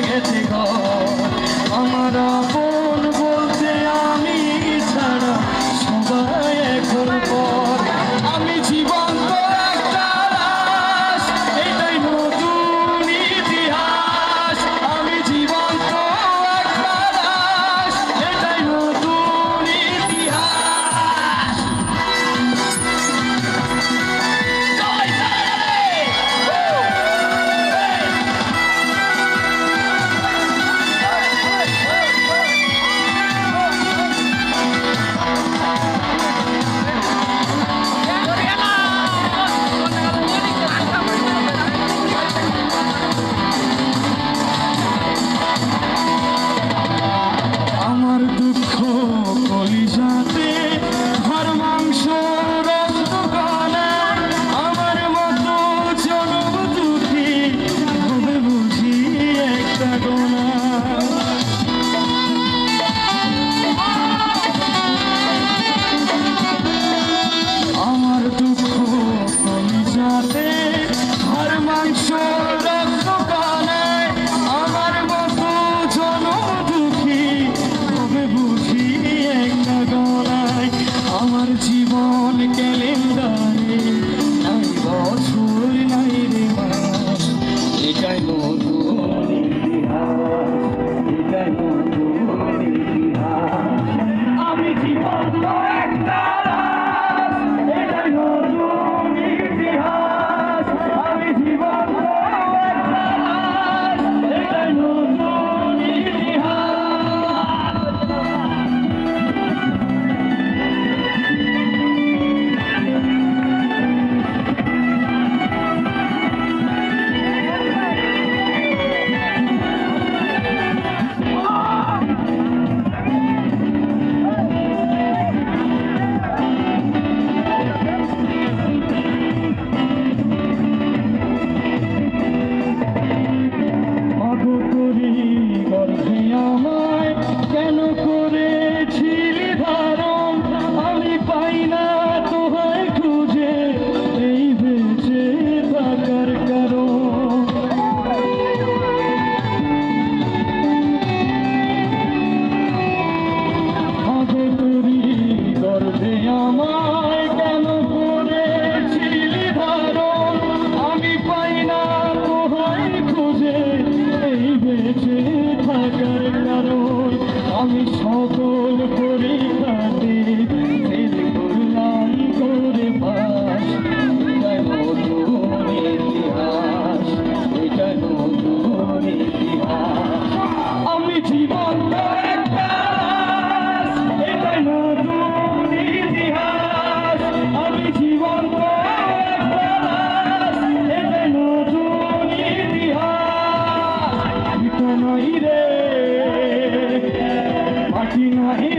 গেছে গো আমার আপন বলতে আমি ছাড়া সবাই এখন পর আমি জীবন্ত একটা লাশ এটাই নতুন ইতিহাস আমি জীবন্ত একটা লাশ এটাই নতুন ইতিহাস আমার দুঃখ কলিজাতে ঘর মাংস রক্ত কানা আমার মতো জনম দুঃখী হবে বুঝি একটা গোনা আমার দুঃখ কলিজাতে ঘর মাংস রক্ত কানায় আমার মতো জনম দুঃখী হবে বুঝি একটা গলায় আমার জীবন ক্যালেন্ডারে নাই বছর নাই রে মাস এটাই নতুন ইতিহাস এটাই নতুন ইতিহাস আমি জীবন একটা লাশ এটাই নতুন ইতিহাস আমি জীবন একটা লাশ এটাই নতুন ইতিহাস মাগো তোরি গর্ভে আমায় কেন করেছিলি ধারণ আমি পাই না তোহায় খুঁজে এই বেঁচে থাকার কারণ মাগো তোরি গর্ভে আমায় কেন করেছিলি ধারণ আমি পাই না তোহায় খুঁজে এই বেঁচে থাকার কারণ আমি সকল পরীক্ষাতে ফেল করলাম করে পাস এটাই নতুন ইতিহাস এটাই নতুন ইতিহাস আমি জীবন্ত একটা লাশ এটাই নতুন ইতিহাস আমি জীবন্ত একটা লাশ এটাই নতুন ইতিহাস এটা নই রে মাটি নয়